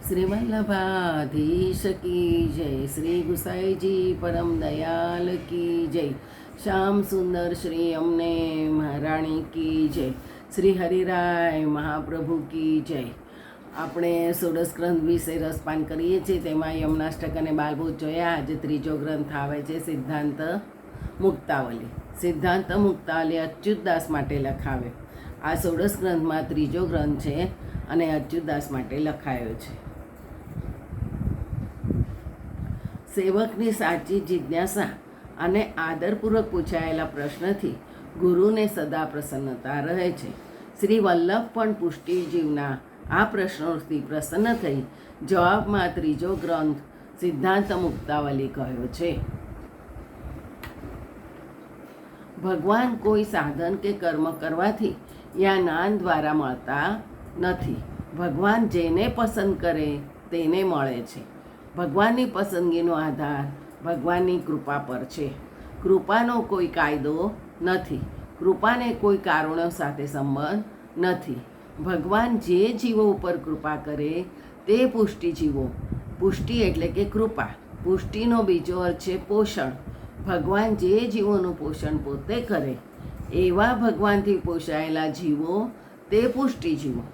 શ્રી વલ્લભાધીશ કી જય, શ્રી ગુસાઈજી પરમ દયાલ કી જય, શ્યામ સુંદર શ્રી અમને મહારાણી કી જય, શ્રી હરિરાય મહાપ્રભુ કી જય. આપણે ષોડશ ગ્રંથ વિશે રસપાન કરીએ છીએ. તેમાં યમનાષ્ટક અને બાલભૂત જોયા. આજે ત્રીજો ગ્રંથ આવે છે સિદ્ધાંત મુક્તાવલી. સિદ્ધાંત મુક્તાવલી અચ્યુતદાસ માટે લખાવ્યો. આ ષોડશ ગ્રંથમાં ત્રીજો ગ્રંથ છે અને અચ્યુતદાસ માટે લખાયો છે. સેવકની સાચી જિજ્ઞાસા અને આદરપૂર્વક પૂછાયેલા પ્રશ્નથી ગુરુને સદા પ્રસન્નતા રહે છે. શ્રી વલ્લભ પણ પુષ્ટિજીવના આ પ્રશ્નોથી પ્રસન્ન થઈ જવાબમાં ત્રીજો ગ્રંથ સિદ્ધાંત મુક્તાવલી કહ્યો છે. ભગવાન કોઈ સાધન કે કર્મ કરવાથી યા જ્ઞાન દ્વારા મળતા નથી. ભગવાન જેને પસંદ કરે તેને મળે છે. ભગવાનની પસંદગીનો આધાર ભગવાનની કૃપા પર છે. કૃપાનો કોઈ કાયદો નથી. કૃપાને કોઈ કારણો સાથે સંબંધ નથી. ભગવાન જે જીવો ઉપર કૃપા કરે તે પુષ્ટિ જીવો. પુષ્ટિ એટલે કે કૃપા. પુષ્ટિનો બીજો અર્થ છે પોષણ. ભગવાન જે જીવોનું પોષણ પોતે કરે એવા ભગવાનથી પોષાયેલા જીવો તે પુષ્ટિ જીવો.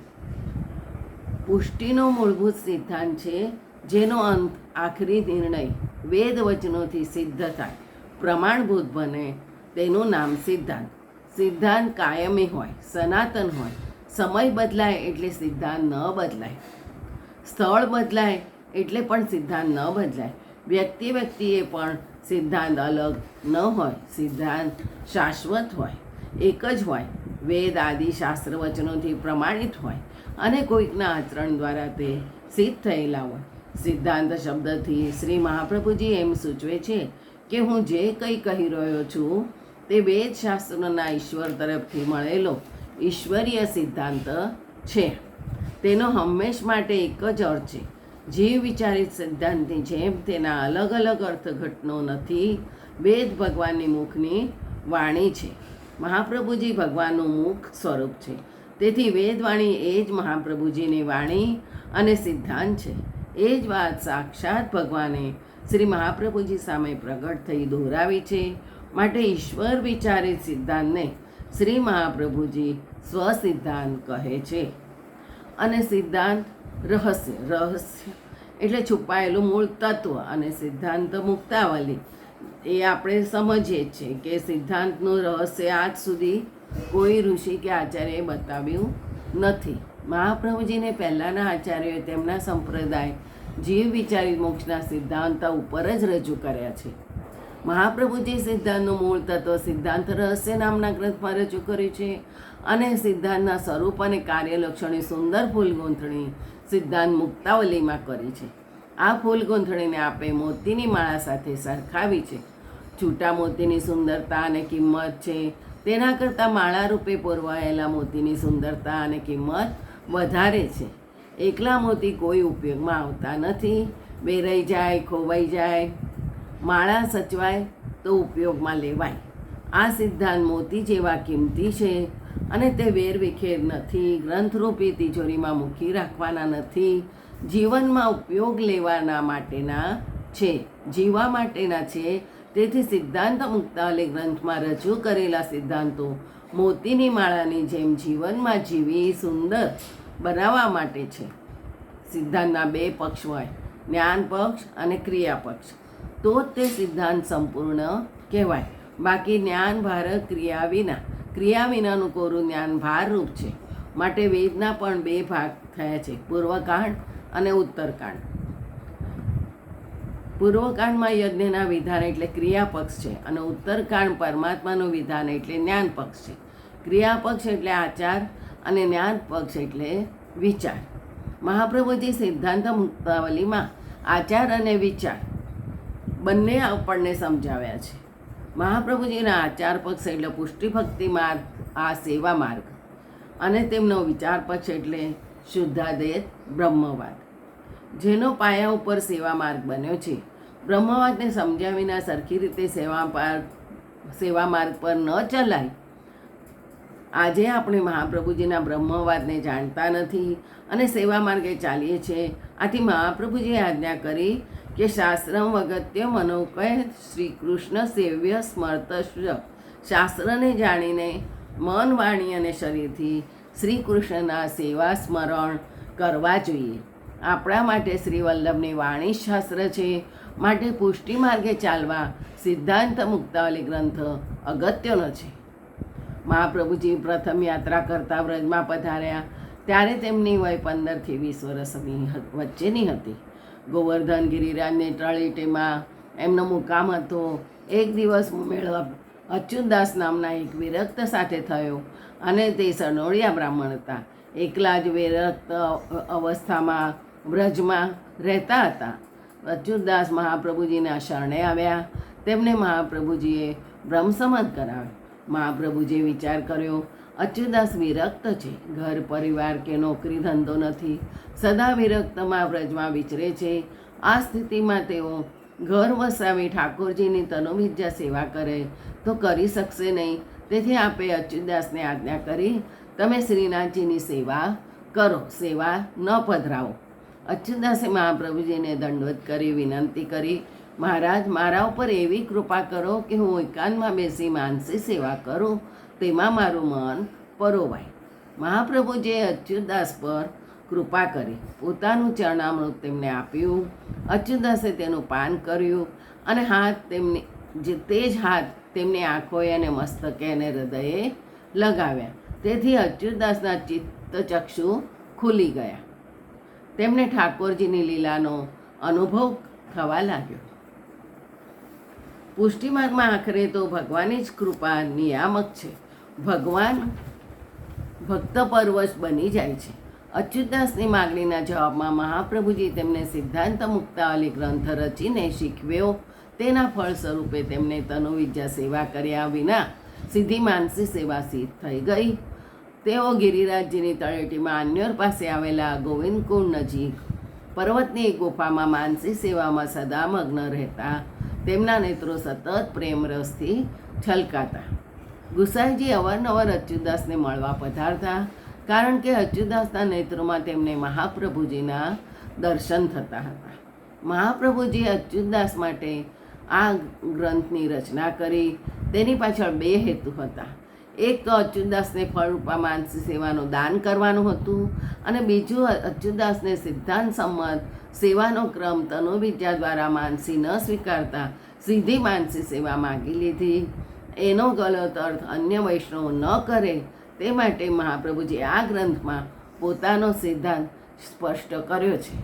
પુષ્ટિનો મૂળભૂત સિદ્ધાંત છે જેનો અંત આખરી નિર્ણય વેદ વચનોથી સિદ્ધ થાય, પ્રમાણભૂત બને તેનું નામ સિદ્ધાંત. સિદ્ધાંત કાયમી હોય, સનાતન હોય. સમય બદલાય એટલે સિદ્ધાંત ન બદલાય. સ્થળ બદલાય એટલે પણ સિદ્ધાંત ન બદલાય. વ્યક્તિએ પણ સિદ્ધાંત અલગ ન હોય. સિદ્ધાંત શાશ્વત હોય, એક જ હોય. વેદ આદિ શાસ્ત્ર વચનોથી પ્રમાણિત હોય અને કોઈકના આચરણ દ્વારા તે સિદ્ધ થયેલા હોય. સિદ્ધાંત શબ્દથી શ્રી મહાપ્રભુજી એમ સૂચવે છે કે હું જે કંઈ કહી રહ્યો છું તે વેદ શાસ્ત્રોના ઈશ્વર તરફથી મળેલો ઈશ્વરીય સિદ્ધાંત છે. તેનો હંમેશ માટે એક જ અર્થ છે. જીવ વિચારિત સિદ્ધાંતની જેમ તેના અલગ અલગ અર્થઘટનો નથી. વેદ ભગવાનની મુખની વાણી છે. મહાપ્રભુજી ભગવાનનું મુખ સ્વરૂપ છે. તેથી વેદવાણી એ જ મહાપ્રભુજીની વાણી અને સિદ્ધાંત છે. એ જ વાત સાક્ષાત ભગવાને શ્રી મહાપ્રભુજી સામે પ્રગટ થઈ દોહરાવી છે. માટે ઈશ્વર વિચારિત સિદ્ધાંતને શ્રી મહાપ્રભુજી સ્વસિદ્ધાંત કહે છે. અને સિદ્ધાંત રહસ્ય એટલે છુપાયેલું મૂળ તત્વ. અને સિદ્ધાંત મુક્તાવલી એ આપણે સમજીએ જ છીએ કે સિદ્ધાંતનું રહસ્ય આજ સુધી કોઈ ઋષિ કે આચાર્યએ બતાવ્યું નથી. મહાપ્રભુજીને પહેલાંના આચાર્યોએ તેમના સંપ્રદાય જીવ વિચારી મોક્ષના સિદ્ધાંત ઉપર જ રજૂ કર્યા છે. મહાપ્રભુજી સિદ્ધાંતનું મૂળ તત્વ સિદ્ધાંત રહસ્ય નામના ગ્રંથમાં રજૂ કર્યું છે. અને સિદ્ધાંતના સ્વરૂપ અને કાર્યલક્ષણની સુંદર ફૂલગૂંથણી સિદ્ધાંત મુક્તાવલીમાં કરી છે. આ ફૂલગૂંથણીને આપણે મોતીની માળા સાથે સરખાવી છે. છૂટા મોતીની સુંદરતા અને કિંમત છે તેના કરતાં માળા રૂપે પોરવાયેલા મોતીની સુંદરતા અને કિંમત વધારે છે. એકલા મોતી કોઈ ઉપયોગમાં આવતા નથી. વેરાઈ જાય, ખોવાઈ જાય. માળા સચવાય તો ઉપયોગમાં લેવાય. આ સિદ્ધાંત મોતી જેવા કિંમતી છે અને તે વેરવિખેર નથી. ગ્રંથરૂપી તિજોરીમાં મૂકી રાખવાના નથી. જીવનમાં ઉપયોગ લેવાના માટેના છે, જીવવા માટેના છે. તેથી સિદ્ધાંત મુક્તાવલી ગ્રંથમાં રજૂ કરેલા સિદ્ધાંતો મોતીની માળાની જેમ જીવનમાં જીવી સુંદર બનાવવા માટે છે. સિદ્ધાંતના બે પક્ષ હોય, જ્ઞાન પક્ષ અને ક્રિયા પક્ષ. તો જ તે સિદ્ધાંત સંપૂર્ણ કહેવાય. બાકી જ્ઞાન ભારક ક્રિયા વિનાનું કોરું જ્ઞાન ભારરૂપ છે. માટે વેદના પણ બે ભાગ થયા છે, પૂર્વકાંડ અને ઉત્તરકાંડ. પૂર્વકાંડમાં યજ્ઞના વિધાન એટલે ક્રિયા પક્ષ છે અને ઉત્તરકાંડ પરમાત્માનું વિધાન એટલે જ્ઞાન પક્ષ છે. ક્રિયા પક્ષ એટલે આચાર અને જ્ઞાન પક્ષ એટલે વિચાર. મહાપ્રભુજી સિદ્ધાંત મુક્તાવલીમાં આચાર અને વિચાર બંને આપણને સમજાવ્યા છે. મહાપ્રભુજીના આચાર પક્ષ એટલે પુષ્ટિ ભક્તિ માર્ગ, આ સેવા માર્ગ. અને તેમનો વિચાર પક્ષ એટલે શુદ્ધાદ્વૈત બ્રહ્મવાદ, જેનો પાયા ઉપર સેવા માર્ગ બન્યો છે. બ્રહ્મવાદને સમજ્યા વિના સરખી રીતે સેવા માર્ગ પર ન ચલાય આજે આપણે મહાપ્રભુજીના બ્રહ્મવાદને જાણતા નથી અને સેવા માર્ગે ચાલીએ છીએ. આથી મહાપ્રભુજીએ આજ્ઞા કરી કે શાસ્ત્રમ અગત્ય મનોકય શ્રી કૃષ્ણ સેવ્ય સ્મર્તશ્ચ. શાસ્ત્રને જાણીને મન, વાણી અને શરીરથી શ્રી કૃષ્ણના સેવા સ્મરણ કરવા જોઈએ. આપણા માટે શ્રી વલ્લભની વાણી શાસ્ત્ર છે. માટે પુષ્ટિ માર્ગે ચાલવા સિદ્ધાંત મુક્તાવલી ગ્રંથ અગત્યનો છે. મહાપ્રભુજી પ્રથમ યાત્રા કરતા વ્રજમાં પધાર્યા ત્યારે તેમની વય 15 થી 20 વર્ષની વચ્ચેની હતી. ગોવર્ધન ગિરિરાજની તળેટીમાં એમનો મુકામ હતો. એક દિવસ મેળાપ અચ્યુતદાસ નામના એક વિરક્ત સાથે થયો અને તે સનોડિયા બ્રાહ્મણ હતા. એકલા જ વિરક્ત અવસ્થામાં વ્રજમાં રહેતા હતા. અચ્યુતદાસ મહાપ્રભુજીના શરણે આવ્યા. તેમને મહાપ્રભુજીએ બ્રહ્મસંમત કરાવ્યો. મહાપ્રભુજીએ વિચાર કર્યો, અચ્યુતદાસ વિરક્ત છે, ઘર પરિવાર કે નોકરી ધંધો નથી, સદા વિરક્તમાં વ્રજમાં વિચરે છે. આ સ્થિતિમાં તેઓ ઘર વસાવી ઠાકોરજીની તનુવિદ્યા સેવા કરે તો કરી શકશે નહીં. તેથી આપે અચ્યુતદાસને આજ્ઞા કરી તમે શ્રીનાથજીની સેવા કરો, સેવા ન પધરાવો. અચ્યુતદાસે મહાપ્રભુજીને દંડવત કરી વિનંતી કરી, મહારાજ, મારા ઉપર એવી કૃપા કરો કે હું એકાંતમાં બેસી માનસી સેવા કરું, તેમાં મારું મન પરોવાય. મહાપ્રભુજીએ અચ્યુતદાસ પર કૃપા કરી પોતાનું ચરણામૃત તેમને આપ્યું. અચ્યુતદાસે તેનું પાન કર્યું અને તે જ હાથ તેમની આંખોએ અને મસ્તકે અને હૃદયે લગાવ્યા. તેથી અચ્યુતદાસના ચિત્તચક્ષુ ખુલી ગયા. તેમને ઠાકોરજીની લીલાનો અનુભવ થવા લાગ્યો. પુષ્ટિમાર્ગમાં આખરે તો ભગવાનની જ કૃપા નિયામક છે. ભગવાન ભક્ત પરવશ બની જાય છે. અચ્યુતદાસની માગણીના જવાબમાં મહાપ્રભુજી તેમને સિદ્ધાંત મુક્તાવલી ગ્રંથ રચીને શીખવ્યો. તેના ફળ સ્વરૂપે તેમને તનુવિદ્યા સેવા કર્યા વિના સીધી માનસી સેવા સિદ્ધ થઈ ગઈ. તેઓ ગિરિરાજજીની તળેટીમાં અન્યોર પાસે આવેલા ગોવિંદકુંડ નજીક પર્વતની એક ગુફામાં માનસી સેવામાં સદા મગ્ન રહેતા. તેમના નેત્રો સતત પ્રેમ રસથી છલકાતા. ગુસાઈજી અવારનવાર અચ્યુતદાસને મળવા પધારતા, કારણ કે અચ્યુતદાસના નેત્રોમાં તેમને મહાપ્રભુજીના દર્શન થતા હતા. મહાપ્રભુજીએ અચ્યુતદાસ માટે આ ગ્રંથની રચના કરી. તેની પાછળ 2 હેતુ હતા. એક તો અચ્યુતદાસને ફળરૂપા માનસી સેવાનું દાન કરવાનું હતું અને બીજું અચ્યુતદાસને સિદ્ધાંત સંમત સેવાનો ક્રમ તનુવિદ્યા દ્વારા માનસી ન સ્વીકારતા સીધી માનસી સેવા માગી લીધી. એનો ગલત અર્થ અન્ય વૈષ્ણવો ન કરે તે માટે મહાપ્રભુજી આ ગ્રંથમાં પોતાનો સિદ્ધાંત સ્પષ્ટ કર્યો છે.